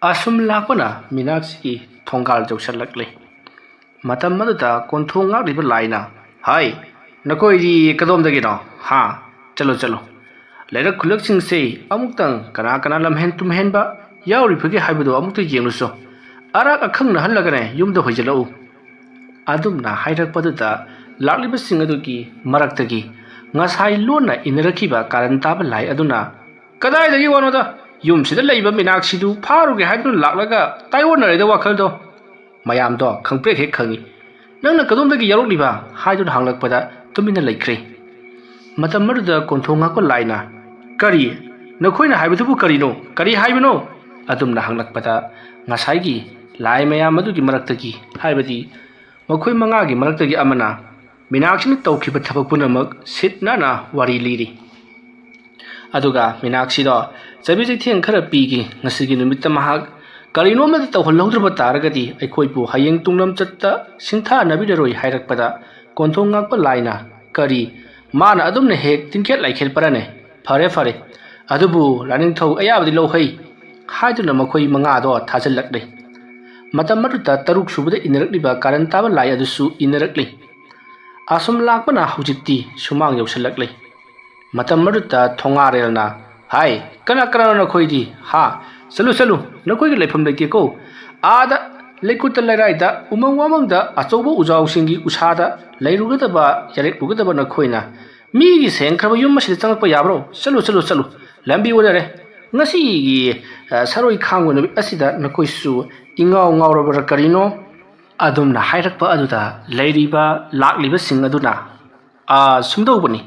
ꯑꯁꯨꯝ ꯂꯥꯛꯄꯅ ꯃꯤꯅꯥꯛꯁꯤꯒꯤ ꯊꯣꯡꯒꯥꯜ ꯌꯧꯁꯜꯂꯛꯂꯦ꯫ ꯃꯇꯝ ꯑꯗꯨꯗ ꯀꯣꯟꯊꯣꯡ ꯉꯥꯛꯂꯤꯕ ꯂꯥꯏꯅ ꯍꯥꯏ ꯅꯈꯣꯏꯗꯤ ꯀꯗꯣꯝꯗꯒꯤꯅꯣ ꯍꯥ ꯆꯠꯂꯣ ꯆꯠꯂꯣ ꯂꯩꯔꯛ ꯈꯨꯜꯂꯛꯁꯤꯡꯁꯦ ꯑꯃꯨꯛꯇꯪ ꯀꯅꯥ ꯀꯅꯥ ꯂꯝꯍꯦꯟ ꯇꯨꯝꯍꯦꯟꯕ ꯌꯥꯎꯔꯤꯕꯒꯦ ꯍꯥꯏꯕꯗꯨ ꯑꯃꯨꯛꯇ ꯌꯦꯡꯂꯨꯆꯣ ꯑꯔꯥꯛ ꯑꯈꯪꯅꯍꯜꯂꯒꯅꯦ ꯌꯨꯝꯗ ꯍꯣꯏꯖꯤꯜꯂꯛꯎ꯫ ꯑꯗꯨꯝꯅ ꯍꯥꯏꯔꯛꯄꯗꯨꯗ ꯂꯥꯛꯂꯤꯕꯁꯤꯡ ꯑꯗꯨꯒꯤ ꯃꯔꯛꯇꯒꯤ ꯉꯁꯥꯏ ꯂꯣꯟꯅ ꯏꯟꯅꯔꯛꯈꯤꯕ ꯀꯥꯔꯟ ꯇꯥꯕ ꯂꯥꯏ ꯑꯗꯨꯅ ꯀꯗꯥꯏꯗꯒꯤ ꯋꯥꯅꯣꯗ ꯌꯨꯝꯁꯤꯗ ꯂꯩꯕ ꯃꯤꯅꯥꯛꯁꯤꯗꯨ ꯐꯥꯔꯨꯒꯦ ꯍꯥꯏꯗꯨꯅ ꯂꯥꯛꯂꯒ ꯇꯥꯏꯑꯣꯟꯅꯔꯦꯗ ꯋꯥꯈꯜꯗꯣ꯫ ꯃꯌꯥꯝꯗꯣ ꯈꯪꯄ꯭ꯔꯦꯛ ꯍꯦꯛ ꯈꯪꯏ꯫ ꯅꯪꯅ ꯀꯗꯣꯝꯗꯒꯤ ꯌꯥꯎꯔꯛꯂꯤꯕ ꯍꯥꯏꯗꯨꯅ ꯍꯪꯂꯛꯄꯗ ꯇꯨꯃꯤꯟꯅ ꯂꯩꯈ꯭ꯔꯦ꯫ ꯃꯇꯝ ꯑꯗꯨꯗ ꯀꯣꯟꯊꯣꯡ ꯉꯥꯛꯄ ꯂꯥꯏꯅ ꯀꯔꯤ ꯅꯈꯣꯏꯅ ꯍꯥꯏꯕꯗꯨꯕꯨ ꯀꯔꯤꯅꯣ ꯀꯔꯤ ꯍꯥꯏꯕꯅꯣ ꯑꯗꯨꯝꯅ ꯍꯪꯂꯛꯄꯗ ꯉꯁꯥꯏꯒꯤ ꯂꯥꯏ ꯃꯌꯥꯝ ꯑꯗꯨꯒꯤ ꯃꯔꯛꯇꯒꯤ ꯍꯥꯏꯕꯗꯤ ꯃꯈꯣꯏ ꯃꯉꯥꯒꯤ ꯃꯔꯛꯇꯒꯤ ꯑꯃꯅ ꯃꯤꯅꯥꯛꯁꯤꯅ ꯇꯧꯈꯤꯕ ꯊꯕꯛ ꯄꯨꯝꯅꯃꯛ ꯁꯤꯠ ꯅꯥꯟꯅ ꯋꯥꯔꯤ ꯂꯤꯔꯤ꯫ ꯑꯗꯨꯒ ꯃꯤꯅꯥꯛꯁꯤꯗꯣ ꯆꯩꯕꯤ ꯆꯩꯊꯦꯡ ꯈꯔ ꯄꯤꯈꯤ ꯉꯁꯤꯒꯤ ꯅꯨꯃꯤꯠꯇ ꯃꯍꯥꯛ ꯀꯔꯤꯅꯣꯃꯗꯤ ꯇꯧꯍꯜꯍꯧꯗ꯭ꯔꯕ ꯇꯥꯔꯒꯗꯤ ꯑꯩꯈꯣꯏꯕꯨ ꯍꯌꯦꯡ ꯇꯨꯡꯂꯝꯆꯠꯇ ꯁꯤꯡꯊꯥꯅꯕꯤꯔꯔꯣꯏ ꯍꯥꯏꯔꯛꯄꯗ ꯀꯣꯟꯊꯣꯡ ꯉꯥꯛꯄ ꯂꯥꯏꯅ ꯀꯔꯤ ꯃꯥꯅ ꯑꯗꯨꯝꯅ ꯍꯦꯛ ꯇꯤꯡꯈꯦꯠ ꯂꯥꯏꯈꯦꯠꯄꯔꯅꯦ ꯐꯔꯦ ꯐꯔꯦ ꯑꯗꯨꯕꯨ ꯂꯥꯏꯅꯤꯡꯊꯧ ꯑꯌꯥꯕꯗꯤ ꯂꯧꯍꯩ ꯍꯥꯏꯗꯨꯅ ꯃꯈꯣꯏ ꯃꯉꯥꯗꯣ ꯊꯥꯖꯤꯜꯂꯛꯂꯦ꯫ ꯃꯇꯝ ꯑꯗꯨꯗ ꯇꯔꯨꯛ ꯁꯨꯕꯗ ꯏꯟꯅꯔꯛꯂꯤꯕ ꯀꯥꯔꯟ ꯇꯥꯕ ꯂꯥꯏ ꯑꯗꯨꯁꯨ ꯏꯟꯅꯔꯛꯂꯤ꯫ ꯑꯁꯨꯝ ꯂꯥꯛꯄꯅ ꯍꯧꯖꯤꯛꯇꯤ ꯁꯨꯃꯥꯡ ꯌꯧꯁꯜꯂꯛꯂꯦ꯫ ꯃꯇꯝ ꯑꯗꯨꯗ ꯊꯣꯡꯉꯥꯔꯦꯜꯅ ꯍꯥꯏ ꯀꯅꯥ ꯀꯅꯥꯅꯣ ꯅꯈꯣꯏꯗꯤ ꯍꯥ ꯆꯠꯂꯨ ꯆꯠꯂꯨ ꯅꯈꯣꯏꯒꯤ ꯂꯩꯐꯝ ꯂꯩꯇꯦꯀꯣ ꯑꯥꯗ ꯂꯩꯀꯨꯠꯇ ꯂꯩꯔꯥꯏꯗ ꯎꯃꯪ ꯋꯥꯃꯪꯗ ꯑꯆꯧꯕ ꯎꯖꯥꯎꯁꯤꯡꯒꯤ ꯎꯁꯥꯗ ꯂꯩꯔꯨꯒꯗꯕ ꯌꯥꯔꯦꯛꯂꯨꯒꯗꯕ ꯅꯈꯣꯏꯅ ꯃꯤꯒꯤ ꯁꯦꯡꯈ꯭ꯔꯕ ꯌꯨꯝ ꯑꯁꯤꯗ ꯆꯪꯂꯛꯄ ꯌꯥꯕ꯭ꯔꯣ ꯆꯠꯂꯨ ꯆꯠꯂꯨ ꯆꯠꯂꯨ ꯂꯝꯕꯤ ꯑꯣꯟꯅꯔꯦ ꯉꯁꯤꯒꯤ ꯁꯔꯣꯏ ꯈꯥꯡꯕ ꯅꯨꯃꯤꯠ ꯑꯁꯤꯗ ꯅꯈꯣꯏꯁꯨ ꯏꯉꯥꯎ ꯉꯥꯎꯔꯕ꯭ꯔꯥ ꯀꯔꯤꯅꯣ꯫ ꯑꯗꯨꯝꯅ ꯍꯥꯏꯔꯛꯄ ꯑꯗꯨꯗ ꯂꯩꯔꯤꯕ ꯂꯥꯛꯂꯤꯕꯁꯤꯡ ꯑꯗꯨꯅ ꯁꯨꯝꯗꯧꯕꯅꯤ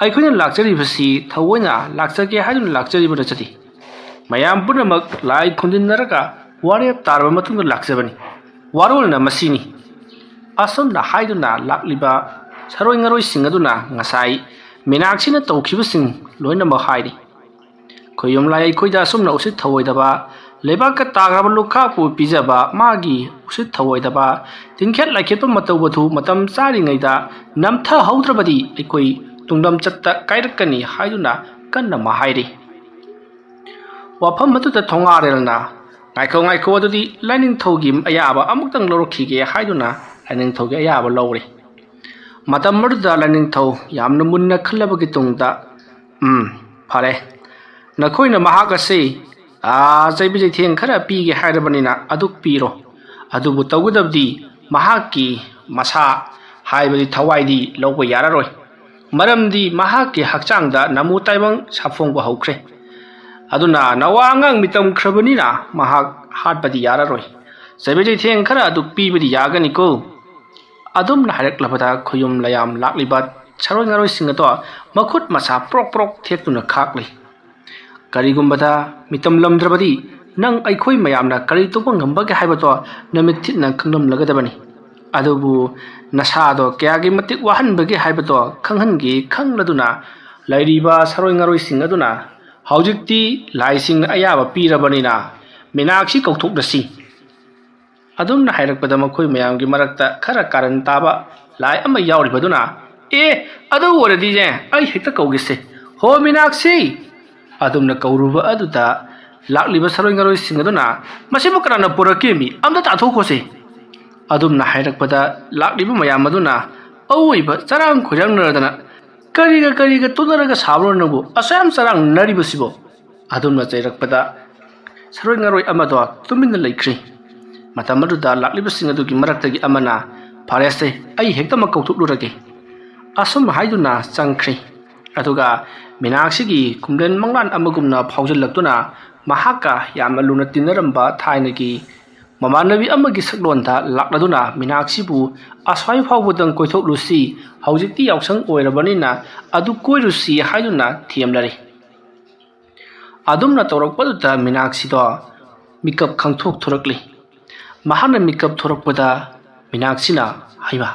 ꯑꯩꯈꯣꯏꯅ ꯂꯥꯛꯆꯔꯤꯕꯁꯤ ꯊꯑꯣꯏꯅ ꯂꯥꯛꯆꯒꯦ ꯍꯥꯏꯗꯨꯅ ꯂꯥꯛꯆꯔꯤꯕ ꯅꯠꯆꯗꯦ ꯃꯌꯥꯝ ꯄꯨꯝꯅꯃꯛ ꯂꯥꯏ ꯈꯨꯟꯖꯤꯟꯅꯔꯒ ꯋꯥꯔꯦꯞ ꯇꯥꯔꯕ ꯃꯇꯨꯡꯗ ꯂꯥꯛꯆꯕꯅꯤ ꯋꯥꯔꯣꯜꯅ ꯃꯁꯤꯅꯤ꯫ ꯑꯁꯨꯝꯅ ꯍꯥꯏꯗꯨꯅ ꯂꯥꯛꯂꯤꯕ ꯁꯔꯣꯏ ꯉꯔꯣꯏꯁꯤꯡ ꯑꯗꯨꯅ ꯉꯁꯥꯏ ꯃꯤꯅꯥꯛꯁꯤꯅ ꯇꯧꯈꯤꯕꯁꯤꯡ ꯂꯣꯏꯅꯃꯛ ꯍꯥꯏꯔꯤ꯫ ꯈꯣꯏꯌꯨꯝ ꯂꯥꯏ ꯑꯩꯈꯣꯏꯗ ꯑꯁꯨꯝꯅ ꯎꯁꯤꯠ ꯊꯑꯣꯏꯗꯕ ꯂꯩꯕꯥꯛꯀ ꯇꯥꯈ꯭ꯔꯕ ꯂꯨꯈꯥꯛꯄꯨ ꯄꯤꯖꯕ ꯃꯥꯒꯤ ꯎꯁꯤꯠ ꯊꯑꯣꯏꯗꯕ ꯇꯤꯡꯈꯦꯠ ꯂꯥꯏꯈꯦꯠꯄ ꯃꯇꯧꯕꯗꯨ ꯃꯇꯝ ꯆꯥꯔꯤꯉꯩꯗ ꯅꯝꯊꯍꯧꯗ꯭ꯔꯕꯗꯤ ꯑꯩꯈꯣꯏ ꯇꯨꯡꯂꯝꯆꯠꯇ ꯀꯥꯏꯔꯛꯀꯅꯤ ꯍꯥꯏꯗꯨꯅ ꯀꯟꯅ ꯍꯥꯏꯔꯤ꯫ ꯋꯥꯐꯝ ꯑꯗꯨꯗ ꯊꯣꯡꯉꯥꯔꯦꯜꯅ ꯉꯥꯏꯈꯣ ꯉꯥꯏꯈꯣ ꯑꯗꯨꯗꯤ ꯂꯥꯏꯅꯤꯡꯊꯧꯒꯤ ꯑꯌꯥꯕ ꯑꯃꯨꯛꯇꯪ ꯂꯧꯔꯛꯈꯤꯒꯦ ꯍꯥꯏꯗꯨꯅ ꯂꯥꯏꯅꯤꯡꯊꯧꯒꯤ ꯑꯌꯥꯕ ꯂꯧꯔꯤ꯫ ꯃꯇꯝ ꯑꯗꯨꯗ ꯂꯥꯏꯅꯤꯡꯊꯧ ꯌꯥꯝꯅ ꯃꯨꯟꯅ ꯈꯜꯂꯕꯒꯤ ꯇꯨꯡꯗ ꯐꯔꯦ ꯅꯈꯣꯏꯅ ꯃꯍꯥꯛ ꯑꯁꯤ ꯆꯩꯕꯤ ꯆꯩꯊꯦꯡ ꯈꯔ ꯄꯤꯒꯦ ꯍꯥꯏꯔꯕꯅꯤꯅ ꯑꯗꯨꯛ ꯄꯤꯔꯣ ꯑꯗꯨꯕꯨ ꯇꯧꯒꯗꯕꯗꯤ ꯃꯍꯥꯛꯀꯤ ꯃꯁꯥ ꯍꯥꯏꯕꯗꯤ ꯊꯋꯥꯏꯗꯤ ꯂꯧꯕ ꯌꯥꯔꯔꯣꯏ ꯃꯔꯝꯗꯤ ꯃꯍꯥꯛꯀꯤ ꯍꯛꯆꯥꯡꯗ ꯅꯃꯨ ꯇꯥꯏꯕꯪ ꯁꯥꯐꯣꯡꯕ ꯍꯧꯈ꯭ꯔꯦ ꯑꯗꯨꯅ ꯅꯋꯥ ꯑꯉꯥꯡ ꯃꯤꯇꯝꯈ꯭ꯔꯕꯅꯤꯅ ꯃꯍꯥꯛ ꯍꯥꯠꯄꯗꯤ ꯌꯥꯔꯔꯣꯏ ꯆꯩꯕꯤ ꯆꯩꯊꯦꯡ ꯈꯔ ꯑꯗꯨꯛ ꯄꯤꯕꯗꯤ ꯌꯥꯒꯅꯤꯀꯣ꯫ ꯑꯗꯨꯝꯅ ꯍꯥꯏꯔꯛꯂꯕꯗ ꯈꯨꯌꯨꯝ ꯂꯌꯥꯝ ꯂꯥꯛꯂꯤꯕ ꯁꯔꯣꯏ ꯉꯔꯣꯏꯁꯤꯡ ꯑꯗꯣ ꯃꯈꯨꯠ ꯃꯁꯥ ꯄ꯭ꯔꯣꯛ ꯄ꯭ꯔꯣꯛ ꯊꯦꯛꯇꯨꯅ ꯈꯥꯛꯂꯤ꯫ ꯀꯔꯤꯒꯨꯝꯕꯗ ꯃꯤꯇꯝ ꯂꯝꯗ꯭ꯔꯕꯗꯤ ꯅꯪ ꯑꯩꯈꯣꯏ ꯃꯌꯥꯝꯅ ꯀꯔꯤ ꯇꯧꯕ ꯉꯝꯕꯒꯦ ꯍꯥꯏꯕꯗꯣ ꯅꯨꯃꯤꯠ ꯊꯤꯠꯅ ꯈꯪꯂꯝꯂꯒꯗꯕꯅꯤ ꯑꯗꯨꯕꯨ ꯅꯁꯥꯗꯣ ꯀꯌꯥꯒꯤ ꯃꯇꯤꯛ ꯋꯥꯍꯟꯕꯒꯦ ꯍꯥꯏꯕꯗꯣ ꯈꯪꯍꯟꯒꯦ ꯈꯪꯂꯗꯨꯅ ꯂꯩꯔꯤꯕ ꯁꯔꯣꯏ ꯉꯔꯣꯏꯁꯤꯡ ꯑꯗꯨꯅ ꯍꯧꯖꯤꯛꯇꯤ ꯂꯥꯏꯁꯤꯡꯅ ꯑꯌꯥꯕ ꯄꯤꯔꯕꯅꯤꯅ ꯃꯤꯅꯥꯛꯁꯤ ꯀꯧꯊꯣꯛꯂꯁꯤ꯫ ꯑꯗꯨꯝꯅ ꯍꯥꯏꯔꯛꯄꯗ ꯃꯈꯣꯏ ꯃꯌꯥꯝꯒꯤ ꯃꯔꯛꯇ ꯈꯔ ꯀꯥꯔꯟ ꯇꯥꯕ ꯂꯥꯏ ꯑꯃ ꯌꯥꯎꯔꯤꯕꯗꯨꯅ ꯑꯗꯨ ꯑꯣꯏꯔꯗꯤꯅꯦ ꯑꯩ ꯍꯦꯛꯇ ꯀꯧꯒꯦꯁꯦ ꯍꯣ ꯃꯤꯅꯥꯛꯁꯤ ꯑꯗꯨꯝꯅ ꯀꯧꯔꯨꯕ ꯑꯗꯨꯗ ꯂꯥꯛꯂꯤꯕ ꯁꯔꯣꯏ ꯉꯔꯣꯏꯁꯤꯡ ꯑꯗꯨꯅ ꯃꯁꯤꯕꯨ ꯀꯅꯥꯅ ꯄꯨꯔꯛꯀꯦ ꯃꯤ ꯑꯝꯇ ꯇꯥꯊꯣꯛꯈꯣꯁꯦ꯫ ꯑꯗꯨꯝꯅ ꯍꯥꯏꯔꯛꯄꯗ ꯂꯥꯛꯂꯤꯕ ꯃꯌꯥꯝ ꯑꯗꯨꯅ ꯑꯋꯣꯏꯕ ꯆꯔꯥꯡ ꯈꯣꯏꯔꯥꯡꯅꯔꯗꯅ ꯀꯔꯤꯒ ꯇꯣꯟꯅꯔꯒ ꯁꯥꯕ꯭ꯔꯣ ꯅꯪꯕꯨ ꯑꯁꯨꯌꯥꯝ ꯆꯔꯥꯡꯅꯔꯤꯕꯁꯤꯕꯣ ꯑꯗꯨꯝꯅ ꯆꯩꯔꯛꯄꯗ ꯁꯔꯣꯏ ꯉꯔꯣꯏ ꯑꯃꯗꯣ ꯇꯨꯃꯤꯟꯅ ꯂꯩꯈ꯭ꯔꯦ꯫ ꯃꯇꯝ ꯑꯗꯨꯗ ꯂꯥꯛꯂꯤꯕꯁꯤꯡ ꯑꯗꯨꯒꯤ ꯃꯔꯛꯇꯒꯤ ꯑꯃꯅ ꯐꯔꯦꯁꯦ ꯑꯩ ꯍꯦꯛꯇꯃꯛ ꯀꯧꯊꯣꯛꯂꯨꯔꯒꯦ ꯑꯁꯨꯝ ꯍꯥꯏꯗꯨꯅ ꯆꯪꯈ꯭ꯔꯦ ꯑꯗꯨꯒ ꯃꯤꯅꯥꯛꯁꯤꯒꯤ ꯀꯨꯝꯂꯦꯟ ꯃꯪꯂꯥꯟ ꯑꯃꯒꯨꯝꯅ ꯐꯥꯎꯖꯤꯜꯂꯛꯇꯨꯅ ꯃꯍꯥꯛꯀ ꯌꯥꯝꯅ ꯂꯨꯅ ꯇꯤꯟꯅꯔꯝꯕ ꯊꯥꯏꯅꯒꯤ ꯃꯃꯥꯟꯅꯕꯤ ꯑꯃꯒꯤ ꯁꯛꯂꯣꯟꯗ ꯂꯥꯛꯂꯗꯨꯅ ꯃꯤꯅꯥꯛꯁꯤꯕꯨ ꯑꯁ꯭ꯋꯥꯏ ꯐꯥꯎꯕꯗꯪ ꯀꯣꯏꯊꯣꯛꯂꯨꯁꯤ ꯍꯧꯖꯤꯛꯇꯤ ꯌꯥꯎꯁꯪ ꯑꯣꯏꯔꯕꯅꯤꯅ ꯑꯗꯨ ꯀꯣꯏꯔꯨꯁꯤ ꯍꯥꯏꯗꯨꯅ ꯊꯦꯝꯂꯔꯤ꯫ ꯑꯗꯨꯝꯅ ꯇꯧꯔꯛꯄꯗꯨꯗ ꯃꯤꯅꯥꯛꯁꯤꯗꯣ ꯃꯤꯀꯞ ꯈꯪꯊꯣꯛ ꯊꯣꯔꯛꯂꯤ꯫ ꯃꯍꯥꯛꯅ ꯃꯤꯀꯞ ꯊꯣꯔꯛꯄꯗ ꯃꯤꯅꯥꯛꯁꯤꯅ ꯍꯩꯃꯥ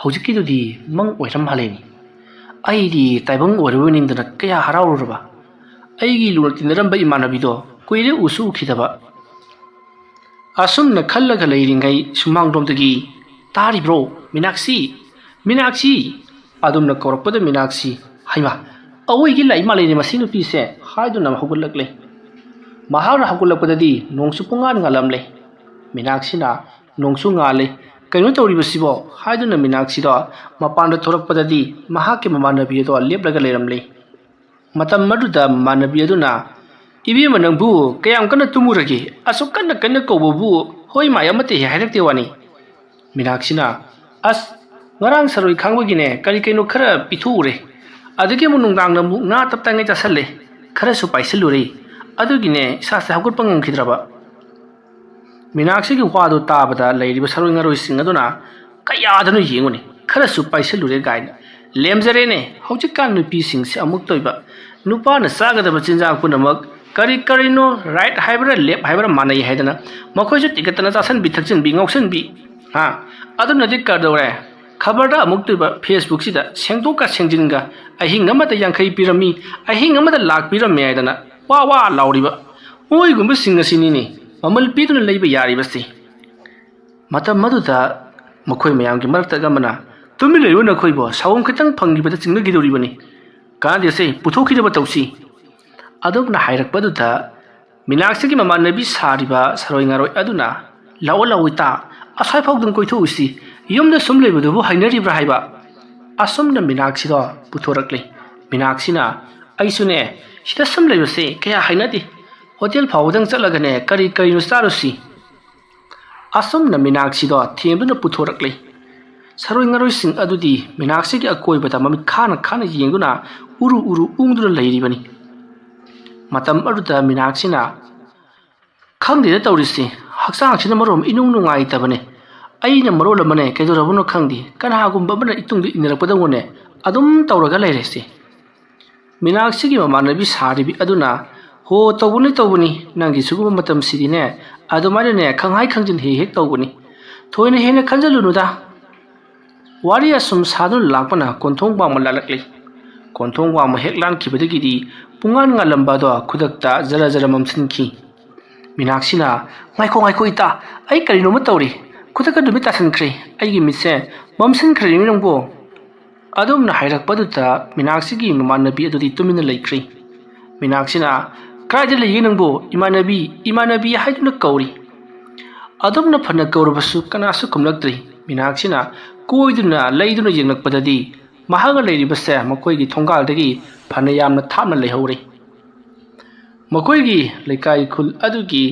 ꯍꯧꯖꯤꯛꯀꯤꯗꯨꯗꯤ ꯃꯪ ꯑꯣꯏꯔ ꯃꯥꯜꯂꯦꯅꯤ ꯑꯩꯗꯤ ꯇꯥꯏꯕꯪ ꯑꯣꯏꯔꯕꯣꯏ ꯅꯤꯡꯗꯅ ꯀꯌꯥ ꯍꯔꯥꯎꯔꯨꯔꯕ ꯑꯩꯒꯤ ꯂꯨꯅ ꯇꯤꯟꯅꯔꯝꯕ ꯏꯃꯥꯟꯅꯕꯤꯗꯣ ꯀꯨꯏꯔꯦ ꯎꯁꯨ ꯎꯈꯤꯗꯕ꯫ ꯑꯁꯨꯝꯅ ꯈꯜꯂꯒ ꯂꯩꯔꯤꯉꯩ ꯁꯨꯃꯥꯡꯂꯣꯝꯗꯒꯤ ꯇꯥꯔꯤꯕ꯭ꯔꯣ ꯃꯤꯅꯥꯛꯁꯤ ꯃꯤꯅꯥꯛꯁꯤ ꯑꯗꯨꯝꯅ ꯀꯧꯔꯛꯄꯗ ꯃꯤꯅꯥꯛꯁꯤ ꯍꯩꯃꯥ ꯑꯋꯣꯏꯒꯤ ꯂꯥꯛꯏ ꯃꯥꯜꯂꯦꯅꯦ ꯃꯁꯤ ꯅꯨꯄꯤꯁꯦ ꯍꯥꯏꯗꯨꯅ ꯍꯧꯒꯠꯂꯛꯂꯦ꯫ ꯃꯍꯥꯛꯅ ꯍꯧꯒꯠꯂꯛꯄꯗꯗꯤ ꯅꯣꯡꯁꯨ ꯄꯨꯡꯉꯥꯟ ꯉꯥꯜꯂꯝꯂꯦ꯫ ꯃꯤꯅꯥꯛꯁꯤꯅ ꯅꯣꯡꯁꯨ ꯉꯥꯜꯂꯦ, ꯀꯩꯅꯣ ꯇꯧꯔꯤꯕꯁꯤꯕꯣ ꯍꯥꯏꯗꯨꯅ ꯃꯤꯅꯥꯛꯁꯤꯗꯣ ꯃꯄꯥꯟꯗ ꯊꯣꯔꯛꯄꯗꯗꯤ ꯃꯍꯥꯛꯀꯤ ꯃꯃꯥꯟꯅꯕꯤ ꯑꯗꯣ ꯂꯦꯞꯂꯒ ꯂꯩꯔꯝꯂꯦ꯫ ꯃꯇꯝ ꯑꯗꯨꯗ ꯃꯃꯥꯟꯅꯕꯤ ꯑꯗꯨꯅ "ꯏꯕꯦꯝꯃ ꯅꯪꯕꯨ ꯀꯌꯥꯝ ꯀꯟꯅ ꯇꯨꯝꯃꯨꯔꯒꯦ? ꯑꯁꯨꯛ ꯀꯟꯅ ꯀꯟꯅ ꯀꯧꯕꯕꯨ ꯍꯣꯏ ꯃꯥꯏ ꯑꯃꯠꯇ ꯍꯦꯛ ꯍꯥꯏꯔꯛꯇꯦ ꯋꯥꯅꯤ"꯫ ꯃꯤꯅꯥꯛꯁꯤꯅ "ꯑꯁ ꯉꯔꯥꯡ ꯁꯔꯣꯏ ꯈꯥꯡꯕꯒꯤꯅꯦ ꯀꯔꯤ ꯀꯩꯅꯣ ꯈꯔ ꯄꯤꯊꯣꯛꯎꯔꯦ, ꯑꯗꯨꯒꯤ ꯑꯃꯨꯛ ꯅꯨꯡꯗꯥꯡꯗ ꯑꯃꯨꯛ ꯉꯥ ꯇꯞꯇꯥꯏꯉꯩ ꯆꯥꯁꯜꯂꯦ, ꯈꯔꯁꯨ ꯄꯥꯏꯁꯤꯜꯂꯨꯔꯦ, ꯑꯗꯨꯒꯤꯅꯦ ꯏꯁꯥꯁꯦ ꯍꯧꯒꯠꯄ ꯉꯝꯈꯤꯗ꯭ꯔꯕ"꯫ ꯃꯤꯅꯥꯛꯁꯤꯒꯤ ꯋꯥꯗꯨ ꯇꯥꯕꯗ ꯂꯩꯔꯤꯕ ꯁꯔꯣꯏ ꯉꯥꯔꯣꯏꯁꯤꯡ ꯑꯗꯨꯅ "ꯀꯌꯥꯗꯅꯣ ꯌꯦꯡꯉꯨꯅꯦ, ꯈꯔꯁꯨ ꯄꯥꯏꯁꯤꯜꯂꯨꯔꯦ ꯒꯥꯏꯅ ꯂꯦꯝꯖꯔꯦꯅꯦ, ꯍꯧꯖꯤꯛꯀꯥꯟ ꯅꯨꯄꯤꯁꯤꯡꯁꯦ ꯑꯃꯨꯛ ꯇꯣꯏꯕ, ꯅꯨꯄꯥꯅ ꯆꯥꯒꯗꯕ ꯆꯤꯟꯖꯥꯛ ꯄꯨꯝꯅꯃꯛ ꯀꯔꯤ ꯀꯔꯤꯅꯣ ꯔꯥꯏꯠ ꯍꯥꯏꯕ꯭ꯔꯥ ꯂꯦꯞ ꯍꯥꯏꯕ꯭ꯔꯥ ꯃꯥꯟꯅꯩ ꯍꯥꯏꯗꯅ ꯃꯈꯣꯏꯁꯨ ꯇꯤꯀꯠꯇꯅ ꯆꯥꯁꯟꯕꯤ ꯊꯛꯆꯟꯕꯤ ꯉꯥꯎꯁꯟꯕꯤ, ꯑꯗꯨꯅꯗꯤ ꯀꯩꯗꯧꯔꯦ, ꯈꯕꯔꯗ ꯑꯃꯨꯛ ꯇꯣꯏꯕ ꯐꯦꯁꯕꯨꯛꯁꯤꯗ ꯁꯦꯡꯗꯣꯛꯀ ꯁꯦꯡꯖꯤꯟꯒ ꯑꯍꯤꯡ ꯑꯃꯗ 50 ꯄꯤꯔꯝꯃꯤ, ꯑꯍꯤꯡ ꯑꯃꯗ ꯂꯥꯛ ꯄꯤꯔꯝꯃꯤ ꯍꯥꯏꯗꯅ ꯋꯥ ꯋꯥ ꯂꯥꯎꯔꯤꯕ ꯃꯣꯏꯒꯨꯝꯕꯁꯤꯡ ꯑꯁꯤꯅꯤꯅꯦ ꯃꯃꯜ ꯄꯤꯗꯨꯅ ꯂꯩꯕ ꯌꯥꯔꯤꯕꯁꯤ꯫ ꯃꯇꯝ ꯑꯗꯨꯗ ꯃꯈꯣꯏ ꯃꯌꯥꯝꯒꯤ ꯃꯔꯛꯇ ꯑꯃꯅ "ꯇꯨꯃꯤꯟ ꯂꯩꯌꯨ ꯅꯈꯣꯏꯕꯣ, ꯁꯥꯎꯝ ꯈꯤꯇꯪ ꯐꯪꯈꯤꯕꯗ ꯆꯤꯡꯅꯈꯤꯗꯧꯔꯤꯕꯅꯤ, ꯀꯥꯟꯅꯗꯦꯁꯦ ꯄꯨꯊꯣꯛꯈꯤꯗꯕ ꯇꯧꯁꯤ"꯫ ꯑꯗꯨꯝꯅ ꯍꯥꯏꯔꯛꯄꯗꯨꯗ ꯃꯤꯅꯥꯛꯁꯤꯒꯤ ꯃꯃꯥꯟꯅꯕꯤ ꯁꯥꯔꯤꯕ ꯁꯔꯣꯏ ꯉꯥꯔꯣꯏ ꯑꯗꯨꯅ "ꯂꯥꯛꯑꯣ ꯂꯥꯛꯑꯣ ꯏꯇꯥ, ꯑꯁ꯭ꯋꯥꯏꯐꯥꯎꯗꯪ ꯀꯣꯏꯊꯣꯛꯎꯁꯤ, ꯌꯨꯝꯗ ꯁꯨꯝ ꯂꯩꯕꯗꯨꯕꯨ ꯍꯩꯅꯔꯤꯕ꯭ꯔꯥ ꯍꯥꯏꯕ"꯫ ꯑꯁꯨꯝꯅ ꯃꯤꯅꯥꯛꯁꯤꯗꯣ ꯄꯨꯊꯣꯔꯛꯂꯤ꯫ ꯃꯤꯅꯥꯛꯁꯤꯅ "ꯑꯩꯁꯨꯅꯦ ꯁꯤꯗ ꯁꯨꯝ ꯂꯩꯕꯁꯦ ꯀꯌꯥ ꯍꯩꯅꯗꯦ, ꯍꯣꯇꯦꯜ ꯐꯥꯎꯕꯗꯪ ꯆꯠꯂꯒꯅꯦ ꯀꯔꯤ ꯀꯔꯤꯅꯣ ꯆꯥꯔꯨꯁꯤ"꯫ ꯑꯁꯨꯝꯅ ꯃꯤꯅꯥꯛꯁꯤꯗꯣ ꯊꯦꯝꯗꯨꯅ ꯄꯨꯊꯣꯔꯛꯂꯤ꯫ ꯁꯔꯣꯏ ꯉꯥꯔꯣꯏꯁꯤꯡ ꯑꯗꯨꯗꯤ ꯃꯤꯅꯥꯛꯁꯤꯒꯤ ꯑꯀꯣꯏꯕꯗ ꯃꯃꯤꯠ ꯈꯥꯅ ꯈꯥꯅ ꯌꯦꯡꯗꯨꯅ ꯎꯔꯨ ꯎꯔꯨ ꯎꯪꯗꯨꯅ ꯂꯩꯔꯤꯕꯅꯤ꯫ ꯃꯇꯝ ꯑꯗꯨꯗ ꯃꯤꯅꯥꯛꯁꯤꯅ "ꯈꯪꯗꯦꯗ ꯇꯧꯔꯤꯁꯤ, ꯍꯛꯆꯥꯡꯁꯤꯅ ꯃꯔꯣꯟ ꯏꯅꯨꯡ ꯅꯨꯡꯉꯥꯏꯇꯕꯅꯦ, ꯑꯩꯅ ꯃꯔꯣꯜ ꯑꯃꯅꯦ ꯀꯩꯗꯧꯔꯕꯅꯣ ꯈꯪꯗꯦ, ꯀꯅꯥꯒꯨꯝꯕ ꯑꯃꯅ ꯏꯇꯨꯡꯗ ꯏꯟꯅꯔꯛꯄꯗꯧꯅꯅꯦ ꯑꯗꯨꯝ ꯇꯧꯔꯒ ꯂꯩꯔꯦꯁꯦ". ꯃꯤꯅꯥꯛꯁꯤꯒꯤ ꯃꯃꯥꯟꯅꯕꯤ ꯁꯥꯔꯤꯕꯤ ꯑꯗꯨꯅ "ꯍꯣ ꯇꯧꯕꯅꯤ ꯇꯧꯕꯅꯤ, ꯅꯪꯒꯤ ꯁꯤꯒꯨꯝꯕ ꯃꯇꯝꯁꯤꯗꯤꯅꯦ ꯑꯗꯨꯃꯥꯏꯅꯅꯦ ꯈꯪꯍꯥꯏ ꯈꯪꯖꯤꯟ ꯍꯦꯛ ꯍꯦꯛ ꯇꯧꯕꯅꯤ, ꯊꯣꯏꯅ ꯍꯦꯟꯅ ꯈꯟꯖꯜꯂꯨꯅꯨꯗ". ꯋꯥꯔꯤ ꯑꯁꯨꯝ ꯁꯥꯗꯨꯅ ꯂꯥꯛꯄꯅ ꯀꯣꯟꯊꯣꯡ ꯋꯥꯡꯃ ꯂꯥꯜꯂꯛꯂꯤ꯫ ꯀꯣꯟꯊꯣꯡ ꯋꯥꯡꯃ ꯍꯦꯛ ꯂꯥꯟꯈꯤꯕꯗꯒꯤꯗꯤ ꯄꯨꯡꯉꯥꯟ ꯉꯥꯜꯂꯝꯕ ꯑꯗꯣ ꯈꯨꯗꯛꯇ ꯖꯔ ꯖꯔ ꯃꯝꯁꯤꯟꯈꯤ꯫ ꯃꯤꯅꯥꯛꯁꯤꯅ "ꯉꯥꯏꯈꯣ ꯉꯥꯏꯈꯣ ꯏꯇꯥ, ꯑꯩ ꯀꯔꯤꯅꯣꯃ ꯇꯧꯔꯤ, ꯈꯨꯗꯛꯇ ꯅꯨꯃꯤꯠ ꯇꯥꯁꯟꯈ꯭ꯔꯦ, ꯑꯩꯒꯤ ꯃꯤꯠꯁꯦ ꯃꯝꯁꯤꯟꯈ꯭ꯔꯦꯅꯦ ꯅꯪꯕꯣ". ꯑꯗꯨꯝꯅ ꯍꯥꯏꯔꯛꯄꯗꯨꯗ ꯃꯤꯅꯥꯛꯁꯤꯒꯤ ꯃꯃꯥꯟꯅꯕꯤ ꯑꯗꯨꯗꯤ ꯇꯨꯃꯤꯟꯅ ꯂꯩꯈ꯭ꯔꯦ꯫ ꯃꯤꯅꯥꯛꯁꯤꯅ "ꯀꯗꯥꯏꯗ ꯂꯩꯒꯦ ꯅꯪꯕꯣ, ꯏꯃꯥꯟꯅꯕꯤ ꯏꯃꯥꯟꯅꯕꯤ ꯍꯥꯏꯗꯨꯅ ꯀꯧꯔꯤ". ꯑꯗꯨꯝꯅ ꯐꯅ ꯀꯧꯔꯕꯁꯨ ꯀꯅꯥꯁꯨ ꯈꯨꯝꯂꯛꯇ꯭ꯔꯤ꯫ ꯃꯤꯅꯥꯛꯁꯤꯅ ꯀꯣꯏꯗꯨꯅ ꯂꯩꯗꯨꯅ ꯌꯦꯡꯂꯛꯄꯗꯗꯤ ꯃꯍꯥꯛꯅ ꯂꯩꯔꯤꯕꯁꯦ ꯃꯈꯣꯏꯒꯤ ꯊꯣꯡꯒꯥꯜꯗꯒꯤ ꯐꯅ ꯌꯥꯝꯅ ꯊꯥꯞꯅ ꯂꯩꯍꯧꯔꯦ꯫ ꯃꯈꯣꯏꯒꯤ ꯂꯩꯀꯥꯏ ꯈꯨꯜ ꯑꯗꯨꯒꯤ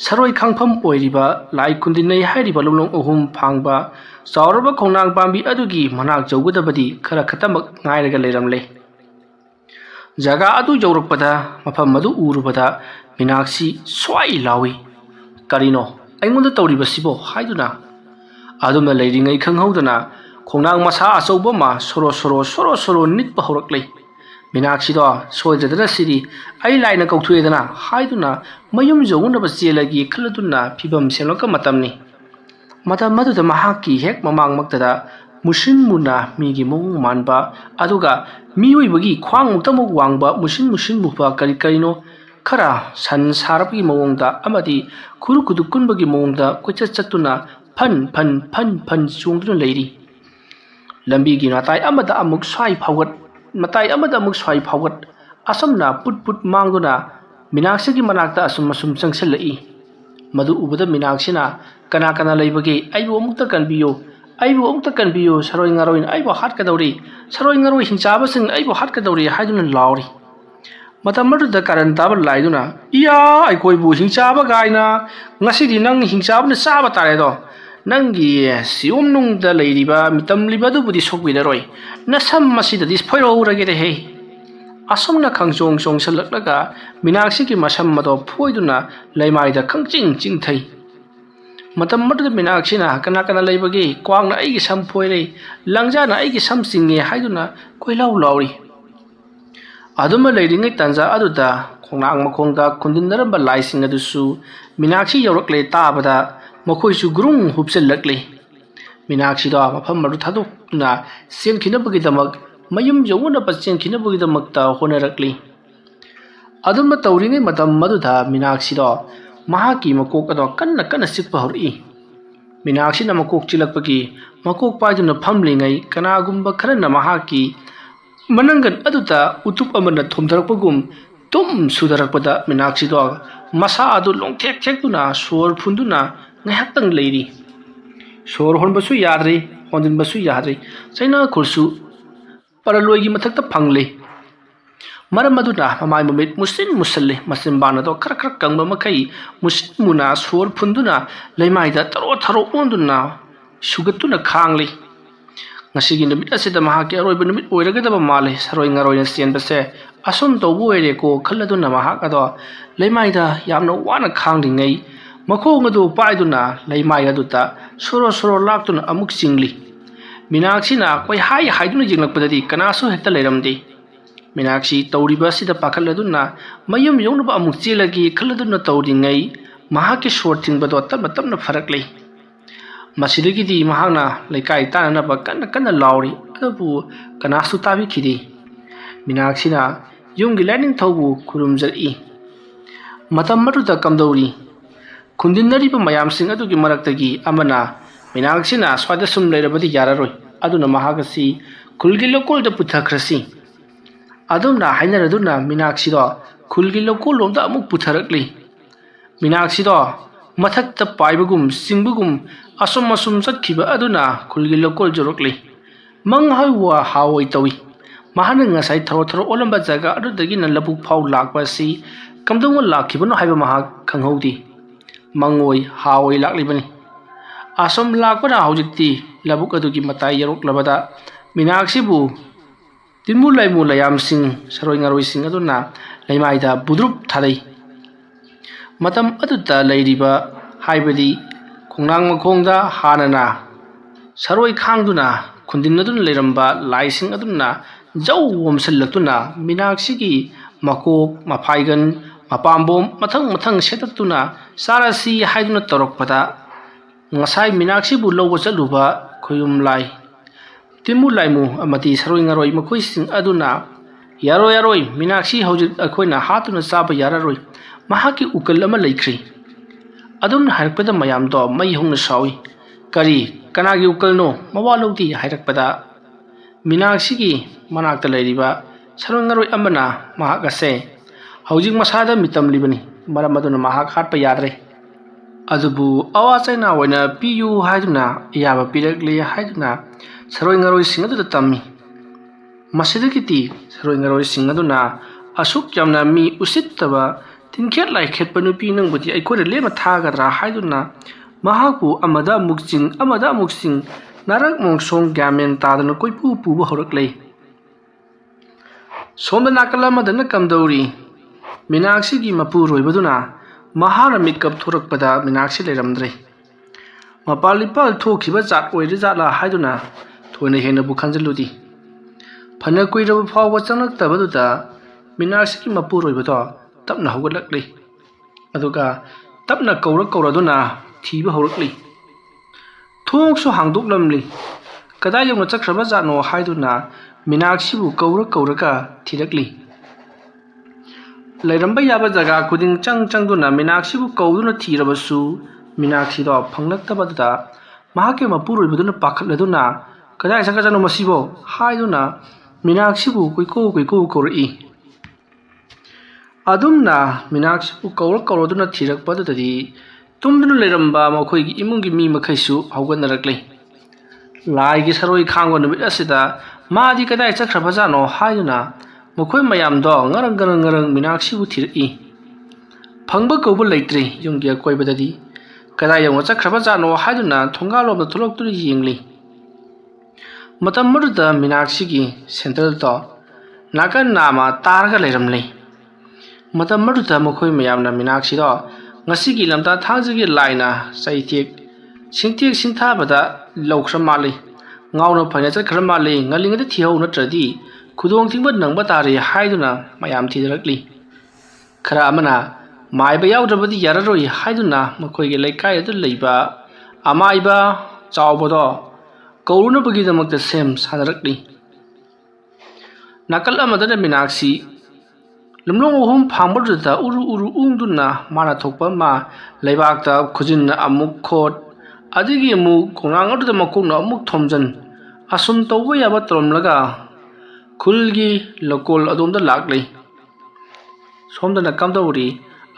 ꯁꯔꯣꯏ ꯈꯥꯡꯐꯝ ꯑꯣꯏꯔꯤꯕ ꯂꯥꯏ ꯈꯨꯟꯗꯤꯟꯅꯩ ꯍꯥꯏꯔꯤꯕ ꯂꯝꯂꯣꯡ 3 ꯐꯥꯡꯕ ꯆꯥꯎꯔꯕ ꯈꯣꯡꯅꯥꯡ ꯄꯥꯝꯕꯤ ꯑꯗꯨꯒꯤ ꯃꯅꯥꯛ ꯌꯧꯒꯗꯕꯗꯤ ꯈꯔ ꯈꯛꯇꯃꯛ ꯉꯥꯏꯔꯒ ꯂꯩꯔꯝꯂꯦ꯫ ꯖꯒꯥ ꯑꯗꯨ ꯌꯧꯔꯛꯄꯗ ꯃꯐꯝ ꯑꯗꯨ ꯎꯔꯨꯕꯗ ꯃꯤꯅꯥꯛꯁꯤ ꯁ꯭ꯋꯥꯏ ꯂꯥꯎꯏ꯫ "ꯀꯔꯤꯅꯣ ꯑꯩꯉꯣꯟꯗ ꯇꯧꯔꯤꯕꯁꯤꯕꯣ" ꯍꯥꯏꯗꯨꯅ ꯑꯗꯨꯝꯅ ꯂꯩꯔꯤꯉꯩ ꯈꯪꯍꯧꯗꯅ ꯈꯣꯡꯅꯥꯡ ꯃꯁꯥ ꯑꯆꯧꯕ ꯑꯃ ꯁꯣꯔꯣ ꯁꯣꯔꯣ ꯅꯤꯛꯄ ꯍꯧꯔꯛꯂꯦ꯫ ꯃꯤꯅꯥꯛꯁꯤꯗꯣ "ꯁꯣꯏꯗ꯭ꯔꯗꯅ ꯁꯤꯗꯤ ꯑꯩ ꯂꯥꯏꯅ ꯀꯧꯊꯣꯛꯑꯦꯗꯅ" ꯍꯥꯏꯗꯨꯅ ꯃꯌꯨꯝ ꯌꯧꯅꯕ ꯆꯦꯜꯂꯒꯦ ꯈꯜꯂꯗꯨꯅ ꯐꯤꯕꯝ ꯁꯦꯝꯂꯛꯄ ꯃꯇꯝꯅꯤ꯫ ꯃꯇꯝ ꯑꯗꯨꯗ ꯃꯍꯥꯛꯀꯤ ꯍꯦꯛ ꯃꯃꯥꯡꯃꯛꯇꯗ ꯃꯨꯁꯤꯟ ꯃꯨꯅ ꯃꯤꯒꯤ ꯃꯑꯣꯡ ꯃꯥꯟꯕ, ꯑꯗꯨꯒ ꯃꯤꯑꯣꯏꯕꯒꯤ ꯈ꯭ꯋꯥꯡꯃꯨꯛꯇꯃꯛ ꯋꯥꯡꯕ ꯃꯨꯁꯤꯟ ꯃꯨꯕ ꯀꯔꯤ ꯀꯔꯤꯅꯣ ꯈꯔ ꯁꯟ ꯁꯥꯔꯕꯒꯤ ꯃꯑꯣꯡꯗ ꯑꯃꯗꯤ ꯈꯨꯔꯨ ꯈꯨꯗꯨꯞ ꯀꯨꯟꯕꯒꯤ ꯃꯑꯣꯡꯗ ꯀꯣꯏꯆꯠ ꯆꯠꯇꯨꯅ ꯐꯟ ꯐꯟ ꯐꯟ ꯐꯟ ꯆꯣꯡꯗꯨꯅ ꯂꯩꯔꯤ꯫ ꯂꯝꯕꯤꯒꯤ ꯃꯇꯥꯏ ꯑꯃꯗ ꯑꯃꯨꯛ ꯁ꯭ꯋꯥꯏ ꯐꯥꯎꯒꯠ, ꯃꯇꯥꯏ ꯑꯃꯗ ꯑꯃꯨꯛ ꯁ꯭ꯋꯥꯏ ꯐꯥꯎꯒꯠ, ꯑꯁꯨꯝꯅ ꯄꯨꯠ ꯄꯨꯠ ꯃꯥꯡꯗꯨꯅ ꯃꯤꯅꯥꯛꯁꯤꯒꯤ ꯃꯅꯥꯛꯇ ꯑꯁꯨꯝ ꯆꯪꯁꯤꯜꯂꯛꯏ꯫ ꯃꯗꯨ ꯎꯕꯗ ꯃꯤꯅꯥꯛꯁꯤꯅ "ꯀꯅꯥ ꯀꯅꯥ ꯂꯩꯕꯒꯦ, ꯑꯩꯕꯨ ꯑꯃꯨꯛꯇ ꯀꯟꯕꯤꯌꯨ, ꯑꯩꯕꯨ ꯑꯃꯨꯛꯇ ꯀꯟꯕꯤꯌꯨ, ꯁꯔꯣꯏ ꯉꯥꯔꯣꯏꯅ ꯑꯩꯕꯨ ꯍꯥꯠꯀꯗꯧꯔꯤ, ꯁꯔꯣꯏ ꯉꯥꯔꯣꯏ ꯍꯤꯡꯆꯥꯕꯁꯤꯡꯅ ꯑꯩꯕꯨ ꯍꯥꯠꯀꯗꯧꯔꯤ" ꯍꯥꯏꯗꯨꯅ ꯂꯥꯎꯔꯤ꯫ ꯃꯇꯝ ꯑꯗꯨꯗ ꯀꯥꯔꯟ ꯇꯥꯕ ꯂꯥꯏꯗꯨꯅ "ꯏꯌꯥ, ꯑꯩꯈꯣꯏꯕꯨ ꯍꯤꯡꯆꯥꯕ ꯒꯥꯏꯅ, ꯉꯁꯤꯗꯤ ꯅꯪ ꯍꯤꯡꯆꯥꯕꯅ ꯆꯥꯕ ꯇꯥꯔꯦꯗꯣ, ꯅꯪꯒꯤ ꯁꯤꯌꯣꯝꯅꯨꯡꯗ ꯂꯩꯔꯤꯕ ꯃꯤꯇꯝꯂꯤꯕ ꯑꯗꯨꯕꯨꯗꯤ ꯁꯣꯛꯄꯤꯔꯔꯣꯏ, ꯅꯁꯝ ꯑꯁꯤꯗꯗꯤ ꯐꯣꯏꯔꯧꯔꯒꯦꯗꯍꯦ". ꯑꯁꯨꯝꯅ ꯈꯪꯆꯣꯡ ꯆꯣꯡꯁꯜꯂꯛꯂꯒ ꯃꯤꯅꯥꯛꯁꯤꯒꯤ ꯃꯁꯝ ꯑꯗꯣ ꯐꯣꯏꯗꯨꯅ ꯂꯩꯃꯥꯏꯗ ꯈꯪꯆꯤꯡ ꯆꯤꯡꯊꯩ꯫ ꯃꯇꯝ ꯑꯗꯨꯗ ꯃꯤꯅꯥꯛꯁꯤꯅ "ꯀꯅꯥ ꯀꯅꯥ ꯂꯩꯕꯒꯦ, ꯀ꯭ꯋꯥꯛꯅ ꯑꯩꯒꯤ ꯁꯝ ꯐꯣꯏꯔꯦ, ꯂꯪꯖꯥꯅ ꯑꯩꯒꯤ ꯁꯝ ꯆꯤꯡꯉꯦ" ꯍꯥꯏꯗꯨꯅ ꯀꯣꯏꯂꯥꯎ ꯂꯥꯎꯔꯤ꯫ ꯑꯗꯨꯝꯅ ꯂꯩꯔꯤꯉꯩ ꯇꯥꯟꯖꯥ ꯑꯗꯨꯗ ꯈꯣꯡꯅꯥꯡ ꯃꯈꯣꯡꯗ ꯈꯨꯟꯗꯤꯟꯅꯔꯝꯕ ꯂꯥꯏꯁꯤꯡ ꯑꯗꯨꯁꯨ ꯃꯤꯅꯥꯛꯁꯤ ꯌꯧꯔꯛꯂꯦ ꯇꯥꯕꯗ ꯃꯈꯣꯏꯁꯨ ꯒ꯭ꯔꯨꯡ ꯍꯨꯞꯆꯜꯂꯛꯂꯦ꯫ ꯃꯤꯅꯥꯛꯁꯤꯗꯣ ꯃꯐꯝ ꯑꯗꯨ ꯊꯥꯗꯣꯛꯇꯨꯅ ꯆꯦꯟꯈꯤꯅꯕꯒꯤꯗꯃꯛ, ꯃꯌꯨꯝ ꯌꯧꯅꯕ ꯆꯦꯟꯈꯤꯅꯕꯒꯤꯗꯃꯛꯇ ꯍꯣꯠꯅꯔꯛꯂꯤ꯫ ꯑꯗꯨꯝꯅ ꯇꯧꯔꯤꯉꯩ ꯃꯇꯝ ꯑꯗꯨꯗ ꯃꯤꯅꯥꯛꯁꯤꯗꯣ ꯃꯍꯥꯛꯀꯤ ꯃꯀꯣꯛ ꯑꯗꯣ ꯀꯟꯅ ꯀꯟꯅ ꯆꯤꯛꯄ ꯍꯧꯔꯛꯏ꯫ ꯃꯤꯅꯥꯛꯁꯤꯅ ꯃꯀꯣꯛ ꯆꯤꯛꯂꯛꯄꯒꯤ ꯃꯀꯣꯛ ꯄꯥꯏꯗꯨꯅ ꯐꯝꯂꯤꯉꯩ ꯀꯅꯥꯒꯨꯝꯕ ꯈꯔꯅ ꯃꯍꯥꯛꯀꯤ ꯃꯅꯪꯒꯟ ꯑꯗꯨꯗ ꯎꯇꯨꯞ ꯑꯃꯅ ꯊꯣꯝꯊꯔꯛꯄꯒꯨꯝ tum sudarakpada Minakshi do masa adu longthek thekuna sor phunduna ngahaktang leiri sor honbasu yadri honjinbasu yadri chaina khursu paraloigi mathakta phangle maram aduna mamai mumit musin musalle masin bana do khar khar kangba makai musmuna sor phunduna leimaida taro tharo onduna sugatuna khangli ngasigi numit asida mahaki aroiba numit oiragadaba male saroi ngaroina sienbase asum tawbu ere ko khalladuna mahak ado leimaida yamna wana khangdingai makhong adu paiduna leimai aduta soro soro laktuna amuk singli Minakshi na koi hai haiduna jinglakpadadi kanasu hekta leiramdi Minakshi tawriba sida pakhalladuna mayum yongnuba amuk chelagi khalladuna tawringai mahaki short thingba do tapna tapna pharaklei masidagidi mahakna leikai tananaba kanna kanna lauri adabu kanasu tabi khidi Minakshi na yumgi learning thawbu khurumjari matam maruda kamdauri khundinariba mayamsing adugi maraktagi amana Minakshi na swada sum leirabadi yararoi aduna mahagasi khulgi lokol da puthakhrasi adumna hainaraduna Minakshi do khulgi lokol lomda amuk putharakli Minakshi do mathakta paibagum singbugum asum asum chatkhiba aduna khulgi lokol jorokli manghai wa hawoi tawi mahana ngasai tharo tharo olamba jaga adudagi na labuk phau lakpa si kamdong lakhibano haiba mahak khanghaudi mangoi hawoi laklibani asum lakpana haujikti labuk adugi matai yarok labada Minakshi bu tinmu laimu layam sing saroi ngaroi sing aduna leimaida budrup thadai matam aduta leiriba haibadi khongnang makhongda hanana saroi khangduna khundinadun leiramba laising aduna jau womsallakuna Minakshi gi makok mafaigan mapambom mathang mathang setatuna sarasi haiduna torokpada ngasai Minakshi bu lowa chaluba khoyum lai timu laimu amati saroi ngaroi makhoi sing aduna yaroi yaroi Minakshi hojik akhoina hatuna chaba yararoi mahaki ukal ama laikri adum harakpada mayam do mai hongna sawi kari kanagi ukal no mawalodi harakpada Minakshi gi manakta leiriba saroi ngaroi amana mahakase hojik masada mitam libani maram aduna mahak hatpa yadre adubu awachaina waina piyu haiduna yaba pirakli haiduna saroi ngaroi sing adu tammi masidagiti saroi ngaroi sing aduna asuk yamna mi usittaba tinkhet lai khetpa nupi nangbudi aikore lema thagadra haiduna mahaku amada muksing narak mongsong gamen tadana koipu puba horaklei somda nakala madana kamdauri Minakshi gi mapu roibaduna mahana makeup thorakpada Minakshi leiramdre mapalipal thokhiba jat oire jatla haiduna thoina hena bu khanjaludi phana kuiraba phawba changlaktabaduda Minakshi gi mapu roibado tapna hawgalakli aduga tapna kauraduna thiba horakli thoksu hangdoklamli kadai yongna chakraba jatno haiduna Minakshi bu kauraka thirakli leiramba yaba jaga kuding changduna Minakshi bu kauduna thirabasu Minakshi do phanglaktabada mahake mapuroibaduna pakhatladuna kadai sakajano masibo haiduna Minakshi bu koiko kori adumna Minakshi bu kauraduna thirakpadadi tumduna leiramba makhoigi imungi mi makhaisu hawganaraklei lai gi saroi khangwa numit asida madi kadai chakrabajano haiduna makhoi mayam do ngarang Minakshi bu thiri phangba kauba leitri yonggi koibadadi kadai yong chakrabajano haiduna thongalomda tholokturi yengli matam maruda Minakshi gi central to nakan nama targa leiramle matam maruda makhoi mayamna Minakshi do ngasigi lamta thangjigi laina saitik singtik sinthabada laukhra mali ngauna phanya chakhra mali ngalingada thihau natradi khudong thingba nangba tari haiduna mayam thidarakli khara amana maiba yaudrabadi yararoi haiduna makhoige laikai adu leiba amaiba chawbodo kauruna bagi damakta sem sadarakli nakal amadana Minakshi lumlong ohum phangbarda uru ungduna mana thokpa ma leibakta khujinna amuk khot adigi mu khongang adu makokna amuk thomjan asum tawba yaba tromlaga khulgi lokol adumda laklei ꯁꯣꯝꯗꯅ ꯀꯝꯗꯧꯔꯤ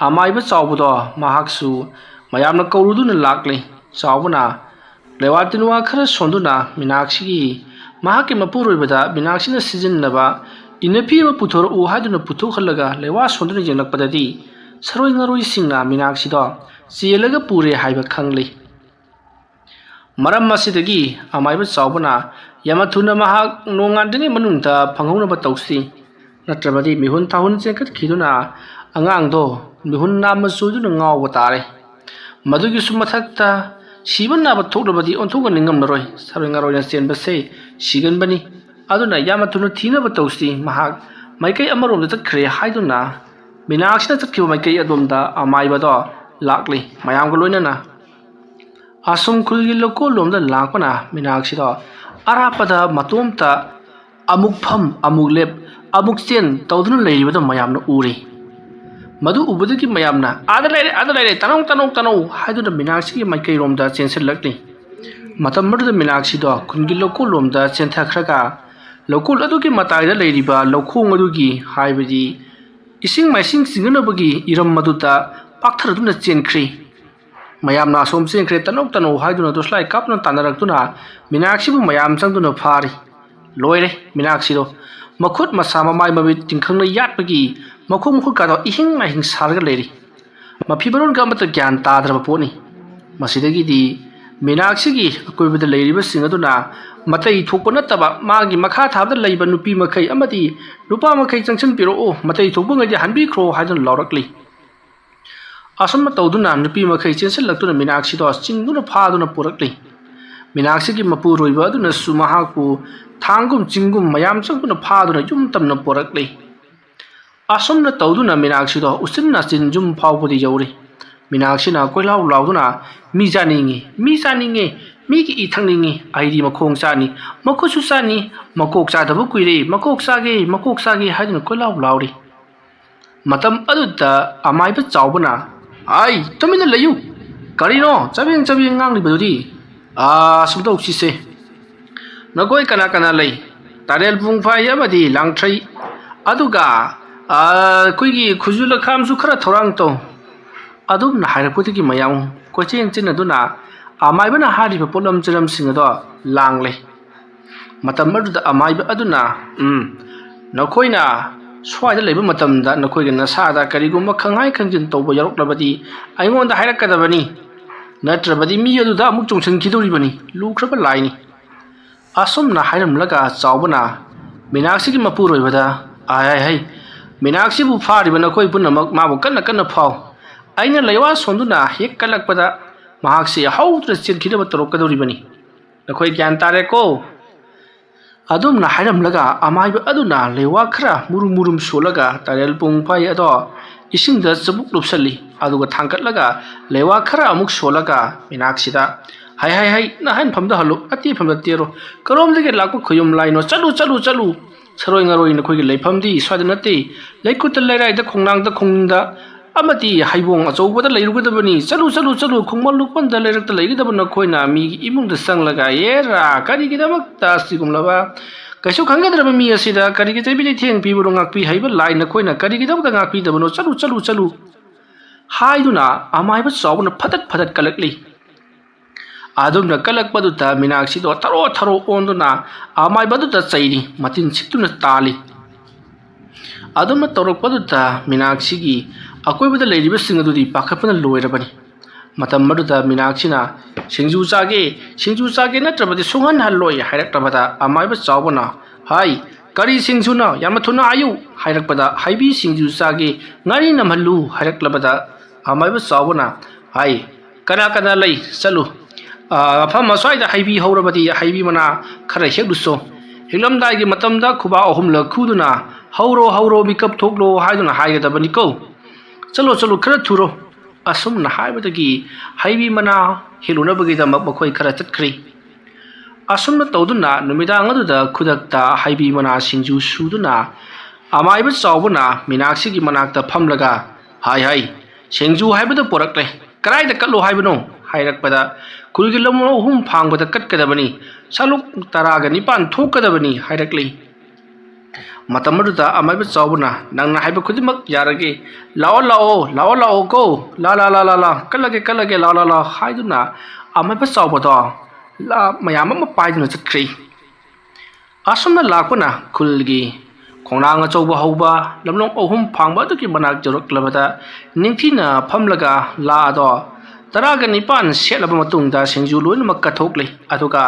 ꯑꯃꯥꯏꯕ ꯆꯥꯎꯕꯗꯣ ꯃꯍꯥꯛꯁꯨ ꯃꯌꯥꯝꯅ ꯀꯧꯔꯨꯗꯨꯅ ꯂꯥꯛꯂꯤ ꯆꯥꯎꯕꯅ ꯂꯩꯋꯥ ꯇꯤꯟꯋꯥ ꯈꯔ ꯁꯣꯟꯗꯨꯅ ꯃꯤꯅꯥꯛꯁꯤꯒꯤ ꯃꯍꯥꯛꯀꯤ ꯃꯄꯨꯔꯣꯏꯕꯗ ꯃꯤꯅꯥꯛꯁꯤꯅ ꯁꯤꯖꯤꯟꯅꯕ ꯏꯅꯐꯤ ꯑꯃ ꯄꯨꯊꯣꯔꯛꯎ ꯍꯥꯏꯗꯨꯅ ꯄꯨꯊꯣꯛꯍꯜꯂꯒ ꯂꯩꯋꯥ ꯁꯣꯟꯗꯨꯅ ꯌꯦꯡꯂꯛꯄꯗꯗꯤ ꯁꯔꯣꯏ ꯉꯥꯔꯣꯏꯁꯤꯡꯅ ꯃꯤꯅꯥꯛꯁꯤꯗꯣ ꯆꯦꯜꯂꯒ ꯄꯨꯔꯦ ꯍꯥꯏꯕ ꯈꯪꯂꯤ ꯃꯔꯝ ꯑꯁꯤꯗꯒꯤ ꯑꯃꯥꯏꯕ ꯆꯥꯎꯕꯅ ꯌꯥꯝꯅ ꯊꯨꯅ ꯃꯍꯥꯛ ꯅꯣꯡꯉꯥꯟꯗ꯭ꯔꯤꯉꯩ ꯃꯅꯨꯡꯗ ꯐꯪꯍꯧꯅꯕ ꯇꯧꯁꯤ ꯅꯠꯇ꯭ꯔꯕꯗꯤ ꯃꯤꯍꯨꯟ ꯊꯥꯍꯨꯟ ꯆꯦꯟꯈꯠꯈꯤꯗꯨꯅ ꯑꯉꯥꯡꯗꯣ ꯃꯤꯍꯨꯟ ꯅꯥꯝꯃ ꯆꯨꯗꯨꯅ ꯉꯥꯎꯕ ꯇꯥꯔꯦ ꯃꯗꯨꯒꯤꯁꯨ ꯃꯊꯛꯇ ꯁꯤꯕ ꯅꯥꯕ ꯊꯣꯛꯂꯕꯗꯤ ꯑꯣꯟꯊꯣꯛꯅ ꯁꯔꯣꯏ ꯉꯥꯔꯣꯏꯅ ꯆꯦꯟꯕꯁꯦ ꯁꯤꯒꯟꯕꯅꯤ ꯑꯗꯨꯅ ꯌꯥꯝꯅ ꯊꯨꯅ ꯊꯤꯅꯕ ꯇꯧꯁꯤ ꯃꯍꯥꯛ ꯃꯥꯏꯀꯩ ꯑꯃꯔꯣꯝꯗ ꯆꯠꯈ꯭ꯔꯦ ꯍꯥꯏꯗꯨꯅ ꯃꯤꯅꯥꯛꯁꯤꯅ ꯆꯠꯈꯤꯕ ꯃꯥꯏꯀꯩ ꯑꯗꯣꯝꯗ ꯑꯃꯥꯏꯕꯗꯣ ꯂꯥꯛꯂꯤ ꯃꯌꯥꯝꯒ ꯂꯣꯏꯅꯅ ꯑꯁꯨꯝ ꯈꯨꯜꯒꯤ ꯂꯧꯀꯣꯜꯂꯣꯝꯗ ꯂꯥꯛꯄꯅ ꯃꯤꯅꯥꯛꯁꯤꯗꯣ ꯑꯔꯥꯞꯄꯗ ꯃꯇꯣꯝꯇ ꯑꯃꯨꯛ ꯐꯝ ꯑꯃꯨꯛ ꯂꯦꯞ ꯑꯃꯨꯛ ꯆꯦꯟ ꯇꯧꯗꯨꯅ ꯂꯩꯔꯤꯕꯗꯣ ꯃꯌꯥꯝꯅ ꯎꯔꯤ ꯃꯗꯨ ꯎꯕꯗꯒꯤ ꯃꯌꯥꯝꯅ ꯑꯥꯗ ꯂꯩꯔꯦ ꯇꯅꯧ ꯍꯥꯏꯗꯨꯅ ꯃꯤꯅꯥꯛꯁꯤꯒꯤ ꯃꯥꯏꯀꯩꯔꯣꯝꯗ ꯆꯦꯟꯁꯤꯜꯂꯛꯂꯤ ꯃꯇꯝ ꯑꯗꯨꯗ ꯃꯤꯅꯥꯛꯁꯤꯗꯣ ꯈꯨꯟꯒꯤ ꯂꯧꯀꯣꯜꯂꯣꯝꯗ ꯆꯦꯟꯊꯈ꯭ꯔꯒ ꯂꯧꯀꯣꯜ ꯑꯗꯨꯒꯤ ꯃꯇꯥꯏꯗ ꯂꯩꯔꯤꯕ ꯂꯧꯈꯣꯡ ꯑꯗꯨꯒꯤ ꯍꯥꯏꯕꯗꯤ ꯏꯁꯤꯡ ꯃꯥꯏꯁꯤꯡ ꯆꯤꯡꯅꯅꯕꯒꯤ ꯏꯔꯝ ꯑꯗꯨꯗ ꯄꯥꯛꯊꯔꯗꯨꯅ ꯆꯦꯟꯈ꯭ꯔꯤ ꯃꯌꯥꯝꯅ ꯑꯁꯣꯝ ꯆꯦꯟꯈ꯭ꯔꯦ ꯇꯅꯧ ꯍꯥꯏꯗꯨꯅ ꯗꯣꯁꯂꯥꯏ ꯀꯥꯞꯇꯨꯅ ꯇꯥꯟꯅꯔꯛꯇꯨꯅ ꯃꯤꯅꯥꯛꯁꯤꯕꯨ ꯃꯌꯥꯝ ꯆꯪꯗꯨꯅ ꯐꯥꯔꯤ ꯂꯣꯏꯔꯦ ꯃꯤꯅꯥꯛꯁꯤꯗꯣ ꯃꯈꯨꯠ ꯃꯁꯥ ꯃꯃꯥꯏ ꯃꯃꯤꯠ ꯇꯤꯡꯈꯪꯅ ꯌꯥꯠꯄꯒꯤ ꯃꯈꯣꯡ ꯃꯈꯨꯠꯀꯥꯗꯣ ꯏꯍꯤꯡ ꯃꯥꯏꯍꯤꯡ ꯁꯥꯔꯒ ꯂꯩꯔꯤ ꯃꯐꯤꯕꯔꯣꯟꯒ ꯑꯃꯠꯇ ꯒ꯭ꯌꯥꯟ ꯇꯥꯗ꯭ꯔꯕ ꯄꯣꯠꯅꯤ ꯃꯁꯤꯗꯒꯤꯗꯤ ꯃꯤꯅꯥꯛꯁꯤꯒꯤ ꯑꯀꯣꯏꯕꯗ ꯂꯩꯔꯤꯕꯁꯤꯡ ꯑꯗꯨꯅ ꯃꯇꯩ ꯊꯣꯛꯄ ꯅꯠꯇꯕ ꯃꯥꯒꯤ ꯃꯈꯥ ꯊꯥꯕꯗ ꯂꯩꯕ ꯅꯨꯄꯤ ꯃꯈꯩ ꯑꯃꯗꯤ ꯅꯨꯄꯥ ꯃꯈꯩ ꯆꯪꯁꯤꯟꯕꯤꯔꯛꯑꯣ ꯃꯇꯩ ꯊꯣꯛꯄꯉꯩꯗꯤ ꯍꯟꯕꯤꯈ꯭ꯔꯣ ꯍꯥꯏꯗꯨꯅ ꯂꯥꯎꯔꯛꯂꯤ ꯑꯁꯨꯝꯅ ꯇꯧꯗꯨꯅ ꯅꯨꯄꯤ ꯃꯈꯩ ꯆꯦꯟꯁꯤꯜꯂꯛꯇꯨꯅ ꯃꯤꯅꯥꯛꯁꯤꯗꯣ ꯆꯤꯡꯗꯨꯅ ꯐꯥꯗꯨꯅ ꯄꯨꯔꯛꯂꯤ ꯃꯤꯅꯥꯛꯁꯤꯒꯤ ꯃꯄꯨꯔꯣꯏꯕ ꯑꯗꯨꯅꯁꯨ ꯃꯍꯥꯛꯄꯨ ꯊꯥꯡꯒꯨꯝ ꯆꯤꯡꯒꯨꯝ ꯃꯌꯥꯝ ꯆꯪꯗꯨꯅ ꯐꯥꯗꯨꯅ ꯌꯨꯝ ꯇꯝꯅ ꯄꯨꯔꯛꯂꯤ ꯑꯁꯨꯝꯅ ꯇꯧꯗꯨꯅ ꯃꯤꯅꯥꯛꯁꯤꯗꯣ ꯎꯆꯤꯟ ꯅꯥꯆꯤꯟ ꯌꯨꯝ ꯐꯥꯎꯕꯗꯤ ꯌꯧꯔꯤ ꯃꯤꯅꯥꯛꯁꯤꯅ ꯀꯣꯏꯂꯥꯎ ꯂꯥꯎꯗꯨꯅ ꯃꯤ ꯆꯥꯅꯤꯡꯉꯤ ꯃꯤꯒꯤ ꯏ ꯊꯛꯅꯤꯡꯉꯤ ꯑꯩꯗꯤ ꯃꯈꯣꯡ ꯆꯥꯅꯤ ꯃꯈꯨꯠꯁꯨ ꯆꯥꯅꯤ ꯃꯀꯣꯛ ꯆꯥꯗꯕ ꯀꯨꯏꯔꯦ ꯃꯀꯣꯛ ꯆꯥꯒꯦ ꯍꯥꯏꯗꯨꯅ ꯀꯣꯏꯂꯥꯎ ꯂꯥꯎꯔꯤ ꯃꯇꯝ ꯑꯗꯨꯗ ꯑꯃꯥꯏꯕ ꯆꯥꯎꯕꯅ ꯑꯩ ꯇꯨꯃꯤꯟꯅ ꯂꯩꯌꯨ ꯀꯔꯤꯅꯣ ꯆꯕꯦꯡ ꯉꯥꯡꯂꯤꯕꯗꯨꯗꯤ ꯁꯨꯝꯗꯧꯁꯤꯁꯦ ꯅꯈꯣꯏ ꯀꯅꯥ ꯂꯩ ꯇꯥꯔꯦꯜ ꯄꯨꯡꯐꯥꯏ ꯑꯃꯗꯤ ꯂꯥꯡꯊ꯭ꯔꯩ ꯑꯗꯨꯒ ꯑꯩꯈꯣꯏꯒꯤ ꯈꯨꯖꯨ ꯂꯈꯥꯝꯁꯨ ꯈꯔ ꯊꯧꯔꯥꯡ ꯇꯧ ꯑꯗꯨꯝꯅ ꯍꯥꯏꯔꯛꯄꯗꯒꯤ ꯃꯌꯥꯝ ꯀꯣꯏꯆꯦꯟ ꯆꯦꯟꯅꯗꯨꯅ ꯑꯃꯥꯏꯕꯅ ꯍꯥꯏꯔꯤꯕ ꯄꯣꯠꯂꯝ ꯆꯔꯝꯁꯤꯡ ꯑꯗꯣ ꯂꯥꯡꯂꯦ ꯃꯇꯝ ꯑꯗꯨꯗ ꯑꯃꯥꯏꯕ ꯑꯗꯨꯅ ꯅꯈꯣꯏꯅ ꯁ꯭ꯋꯥꯏꯗ ꯂꯩꯕ ꯃꯇꯝꯗ ꯅꯈꯣꯏꯒꯤ ꯅꯁꯥꯗ ꯀꯔꯤꯒꯨꯝꯕ ꯈꯪꯍꯥꯏ ꯈꯪꯖꯤꯟ ꯇꯧꯕ ꯌꯥꯎꯔꯛꯂꯕꯗꯤ ꯑꯩꯉꯣꯟꯗ ꯍꯥꯏꯔꯛꯀꯗꯕꯅꯤ ꯅꯠꯇ꯭ꯔꯕꯗꯤ ꯃꯤ ꯑꯗꯨꯗ ꯑꯃꯨꯛ ꯆꯣꯡꯁꯤꯟꯈꯤꯗꯧꯔꯤꯕꯅꯤ ꯂꯨꯈ꯭ꯔꯕ ꯂꯥꯏꯅꯤ ꯑꯁꯨꯝꯅ ꯍꯥꯏꯔꯝꯂꯒ ꯆꯥꯎꯕꯅ ꯃꯤꯅꯥꯛꯁꯤꯒꯤ ꯃꯄꯨꯔꯣꯏꯕꯗ ꯍꯩ ꯃꯤꯅꯥꯛꯁꯤꯕꯨ ꯐꯥꯔꯤꯕ ꯅꯈꯣꯏ ꯄꯨꯝꯅꯃꯛ ꯃꯥꯕꯨ ꯀꯟꯅ ꯐꯥꯎ ꯑꯩꯅ ꯂꯩꯋꯥ ꯁꯣꯟꯗꯨꯅ ꯍꯦꯛ ꯀꯜꯂꯛꯄꯗ ꯃꯍꯥꯛꯁꯤ ꯍꯧꯗꯨꯅ ꯆꯦꯟꯈꯤꯅꯕ ꯇꯧꯔꯛꯀꯗꯧꯔꯤꯕꯅꯤ ꯅꯈꯣꯏ ꯒ꯭ꯌꯥꯟ ꯇꯥꯔꯦꯀꯣ ꯑꯗꯨꯝꯅ ꯍꯥꯏꯔꯝꯂꯒ ꯑꯃꯥꯏꯕ ꯑꯗꯨꯅ ꯂꯩꯋꯥ ꯈꯔ ꯃꯨꯔꯨꯝ ꯁꯣꯜꯂꯒ ꯇꯥꯔꯦꯜ ꯄꯨꯡꯐꯥꯏ ꯑꯗꯣ ꯏꯁꯤꯡꯗ ꯆꯕꯨꯛ ꯂꯨꯞꯁꯜꯂꯤ ꯑꯗꯨꯒ ꯊꯥꯡꯀꯠꯂꯒ ꯂꯩꯋꯥ ꯈꯔ ꯑꯃꯨꯛ ꯁꯣꯜꯂꯒ ꯃꯤꯅꯥꯛꯁꯤꯗ ꯍꯩ ꯅꯍꯥꯟꯐꯝꯗ ꯍꯜꯂꯨ ꯑꯇꯦꯐꯝꯗ ꯇꯦꯔꯣ ꯀꯔꯣꯝꯗꯒꯤ ꯂꯥꯛꯄ ꯈꯨꯌꯨꯝ ꯂꯥꯏꯅꯣ ꯆꯠꯂꯨ ꯁꯔꯣꯏ ꯉꯥꯔꯣꯏ ꯅꯈꯣꯏꯒꯤ ꯂꯩꯐꯝꯗꯤ ꯁ꯭ꯋꯥꯏꯗ ꯅꯠꯇꯦ ꯂꯩꯀꯨꯠꯇ ꯂꯩꯔꯥꯏꯗ ꯈꯣꯡꯅꯥꯡꯗ ꯈꯣꯡꯅꯤꯡꯗ ꯑꯃꯗꯤ ꯍꯩꯕꯣꯡ ꯑꯆꯧꯕꯗ ꯂꯩꯔꯨꯒꯗꯕꯅꯤ ꯆꯠꯂꯨ ꯈꯣꯡꯃꯟ ꯂꯨꯛꯄꯟꯗ ꯂꯩꯔꯛꯇ ꯂꯩꯒꯗꯕ ꯅꯈꯣꯏꯅ ꯃꯤꯒꯤ ꯏꯃꯨꯡꯗ ꯆꯪꯂꯒ ꯑꯦꯔꯥ ꯀꯔꯤꯒꯤꯗꯃꯛꯇ ꯑꯁꯤꯒꯨꯝꯂꯕ ꯀꯩꯁꯨ ꯈꯪꯒꯗ꯭ꯔꯕ ꯃꯤ ꯑꯁꯤꯗ ꯀꯔꯤꯒꯤ ꯆꯩꯕꯤ ꯆꯩꯊꯦꯡ ꯄꯤꯕꯅꯣ ꯉꯥꯛꯄꯤ ꯍꯩꯕ ꯂꯥꯏ ꯅꯈꯣꯏꯅ ꯀꯔꯤꯒꯤꯗꯃꯛꯇ ꯉꯥꯛꯄꯤꯗꯕꯅꯣ ꯆꯠꯂꯨ ꯍꯥꯏꯗꯨꯅ ꯑꯃꯥꯏꯕ ꯆꯥꯎꯕꯅ ꯐꯗꯠ ꯀꯜꯂꯛꯂꯤ ꯑꯗꯨꯝꯅ ꯀꯜꯂꯛꯄꯗꯨꯗ ꯃꯤꯅꯥꯛꯁꯤꯗꯣ ꯊꯔꯣ ꯑꯣꯟꯗꯨꯅ ꯑꯃꯥꯏꯕꯗꯨꯗ ꯆꯩꯔꯤ ꯃꯇꯤꯟ ꯁꯤꯛꯇꯨꯅ ꯇꯥꯜꯂꯤ ꯑꯗꯨꯝꯅ ꯇꯧꯔꯛꯄꯗꯨꯗ ꯃꯤꯅꯥꯛꯁꯤꯒꯤ ꯑꯀꯣꯏꯕꯗ ꯂꯩꯔꯤꯕꯁꯤꯡ ꯑꯗꯨꯗꯤ ꯄꯥꯈꯠꯄꯅ ꯂꯣꯏꯔꯕꯅꯤ ꯃꯇꯝ ꯑꯗꯨꯗ ꯃꯤꯅꯥꯛꯁꯤꯅ ꯁꯤꯡꯖꯨ ꯆꯥꯒꯦ ꯅꯠꯇ꯭ꯔꯕꯗꯤ ꯁꯨꯡꯍꯜꯂꯣꯏ ꯍꯥꯏꯔꯛꯂꯕꯗ ꯑꯃꯥꯏꯕ ꯆꯥꯎꯕꯅ ꯍꯥꯏ ꯀꯔꯤ ꯁꯤꯡꯖꯨꯅꯣ ꯌꯥꯝꯅ ꯊꯨꯅ ꯍꯥꯏꯌꯨ ꯍꯥꯏꯔꯛꯄꯗ ꯍꯩꯕꯤ ꯁꯤꯡꯖꯨ ꯆꯥꯒꯦ ꯉꯥꯔꯤ ꯅꯝꯍꯜꯂꯨ ꯍꯥꯏꯔꯛꯂꯕꯗ ꯑꯃꯥꯏꯕ ꯆꯥꯎꯕꯅ ꯍꯥꯏ ꯀꯅꯥ ꯂꯩ ꯆꯠꯂꯨ ꯃꯐꯝ ꯑꯁ꯭ꯋꯥꯏꯗ ꯍꯩꯕꯤ ꯍꯧꯔꯕꯗꯤ ꯍꯩꯕꯤ ꯃꯅꯥ ꯈꯔ ꯍꯦꯛꯂꯨꯆꯣ ꯍꯦꯛꯂꯝꯗꯥꯏꯒꯤ ꯃꯇꯝꯗ ꯈꯨꯕꯥꯛ 3 ꯈꯨꯗꯨꯅ ꯍꯧꯔꯣ ꯃꯤꯀꯞ ꯊꯣꯛꯂꯣ ꯍꯥꯏꯗꯨꯅ ꯍꯥꯏꯒꯗꯕꯅꯤꯀꯣ ꯆꯠꯂꯣ ꯈꯔ ꯊꯨꯔꯣ ꯑꯁꯨꯝꯅ ꯍꯥꯏꯕꯗꯒꯤ ꯍꯩꯕꯤ ꯃꯅꯥ ꯍꯦꯛꯂꯨꯅꯕꯒꯤꯗꯃꯛ ꯃꯈꯣꯏ ꯈꯔ ꯆꯠꯈ꯭ꯔꯤ ꯑꯁꯨꯝꯅ ꯇꯧꯗꯨꯅ ꯅꯨꯃꯤꯗꯥꯡ ꯑꯗꯨꯗ ꯈꯨꯗꯛꯇ ꯍꯩꯕꯤ ꯃꯅꯥ ꯁꯤꯡꯖꯨ ꯁꯨꯗꯨꯅ ꯑꯃꯥꯏꯕ ꯆꯥꯎꯕꯅ ꯃꯤꯅꯥꯛꯁꯤꯒꯤ ꯃꯅꯥꯛꯇ ꯐꯝꯂꯒ ꯍꯩ ꯁꯤꯡꯖꯨ ꯍꯥꯏꯕꯗꯨ ꯄꯣꯔꯛꯂꯦ ꯀꯗꯥꯏꯗ ꯀꯠꯂꯣ ꯍꯥꯏꯕꯅꯣ ꯍꯥꯏꯔꯛꯄꯗ ꯈꯨꯜꯒꯤ ꯂꯝ 3 ꯐꯥꯡꯕꯗ ꯀꯠꯀꯗꯕꯅꯤ ꯁꯂꯨꯛ 19 ꯊꯣꯛꯀꯗꯕꯅꯤ ꯍꯥꯏꯔꯛꯂꯤ ꯃꯇꯝ ꯑꯗꯨꯗ ꯑꯃꯥꯏꯕ ꯆꯥꯎꯕꯅ ꯅꯪꯅ ꯍꯥꯏꯕ ꯈꯨꯗꯤꯡꯃꯛ ꯌꯥꯔꯒꯦ ꯂꯥꯛꯑꯣ ꯀꯣ ꯂꯥ ꯀꯠꯂꯒꯦ ꯂꯥ ꯍꯥꯏꯗꯨꯅ ꯑꯃꯥꯏꯕ ꯆꯥꯎꯕꯗꯣ ꯃꯌꯥꯝ ꯑꯃ ꯄꯥꯏꯗꯨꯅ ꯆꯠꯈ꯭ꯔꯦ ꯑꯁꯨꯝꯅ ꯂꯥꯛꯄꯅ ꯈꯨꯜꯒꯤ ꯈꯣꯡꯅꯥꯡ ꯑꯆꯧꯕ ꯍꯧꯕ ꯂꯝꯂꯣꯡ ꯑꯍꯨꯝ ꯐꯥꯡꯕ ꯑꯗꯨꯒꯤ ꯃꯅꯥꯛ ꯌꯧꯔꯛꯂꯕꯗ ꯅꯤꯡꯊꯤꯅ ꯐꯝꯂꯒ ꯂꯥꯗꯣ 19 ꯁꯦꯠꯂꯕ ꯃꯇꯨꯡꯗ ꯁꯤꯡꯖꯨ ꯂꯣꯏꯅꯃꯛ ꯀꯠꯊꯣꯛꯂꯤ ꯑꯗꯨꯒ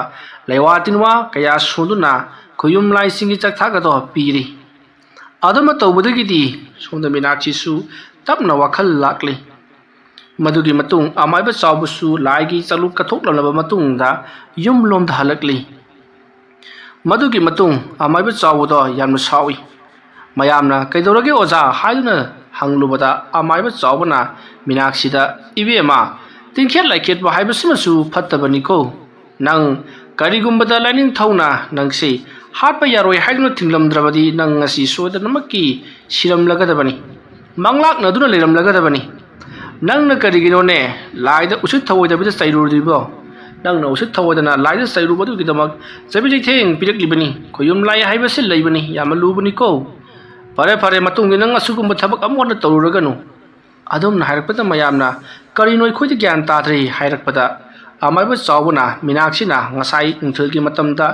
ꯂꯩꯋꯥ ꯇꯤꯟꯋꯥ ꯀꯌꯥ ꯁꯨꯗꯨꯅ ꯈꯨꯌꯨꯝ ꯂꯥꯏꯁꯤꯡꯒꯤ ꯆꯥꯛꯊꯥꯒꯗꯣ ꯄꯤꯔꯤ ꯑꯗꯨꯝ ꯇꯧꯕꯗꯒꯤꯗꯤ ꯁꯣꯝꯗ ꯃꯤꯅꯥꯛꯁꯤꯁꯨ ꯇꯞꯅ ꯋꯥꯈꯜ ꯂꯥꯛꯂꯤ ꯃꯗꯨꯒꯤ ꯃꯇꯨꯡ ꯑꯃꯥꯏꯕ ꯆꯥꯎꯕꯁꯨ ꯂꯥꯏꯒꯤ ꯆꯂꯨ ꯀꯠꯊꯣꯛꯂꯕ ꯃꯇꯨꯡꯗ ꯌꯨꯝ ꯂꯣꯝꯗ ꯍꯜꯂꯛꯂꯤ मधुकी मतुंग अमाइब चावदो यामना सावी मयामना कैदौरगे ओजा हाइदुना हंगलुबदा अमाइब चावना मीनाक्षीदा इबेमा तिंखेत लाइखेत बा हाइबसिमसु फत्तबनिको नंग करिगुंबदा लाइनिंग थौना नंगसे हाटपा यारोय हाइदुना थिंगलमद्रबदी नंग ngasi सोदनमकी सिरमलगदबनी मंगलाक नदुना लेरमलगदबनी नंगना करिगिनोने लाइदा उसित थवोयदबिदा सैरुदिबो नंगना उसित थवोदना लाइदा सैरुबदुगिदमक जबिजै थेंग पिरकलिबनी खोयुम लाई हाइबसे लैबनी यामलुबनी को फरे मतुंगि नंग असुगुंब थबक अमोन तौरुरगनु अदुमना हाइरकपदा मयामना करिनोय खोइद ज्ञान ताद्रे हाइरकपदा अमाइब चावना मीनाक्षीना ngасai नुथलगी मतमदा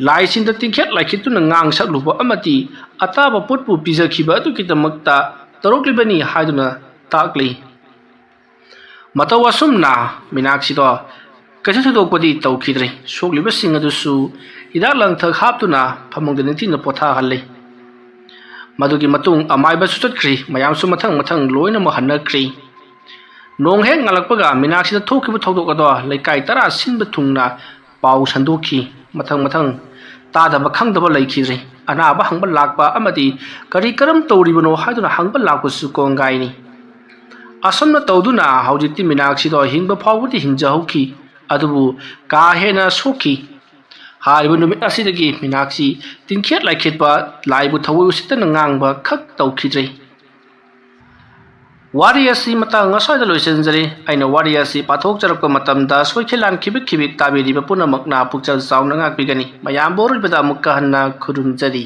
लाइसिंद तिंखेत लाइखितुना ngang sakluba amati ataba potpu pijakhiba adukidamakta तरोक्लिबनी हाइदुना ताकली मतवसुमना Meenakshi तो कैसे थोदोकपदी तौखिद्रे सोक्लिबसिंग अदुसु हिदाक लंगथक हापतुना फमुंगद निंथिना पोथा हल्ले मदुगी मतुंग अमाइब सुचत्ख्री मयामसु मथंग लोइना महन्नख्री नोंग हेक ngalakpaga मीनाक्षी थोखिब थौदोकदो लेकाई तरा सिनब थुंगना पाउ संदोखी मथंग तादब खंगदब लैखिद्रे अनाबा हंगबा लाकपा अमदी करी करम तौरिबनो हाइदुना हंगबा लाकपसु कोंगाइनी असमना तौदुना हौजिति मीनाक्षी दो हिंगबा फावबदी हिंजहौखी अदुबु का हेना सोखी हारिबु नुमित असिदगी मीनाक्षी तिंखेत लाइखेतबा लाइबु थवoi उसितना ngang खक तौखिद्रे वारी असि मतंग ngसाइदा लोइसनजरे आइना वारी असि पाथोकजरकपा मतमदा सोइखेलान खिबिक ताबेरिबा पुनमकना पुकचल चावना ngakpigani mayam borulbada mukka hanna khurumjari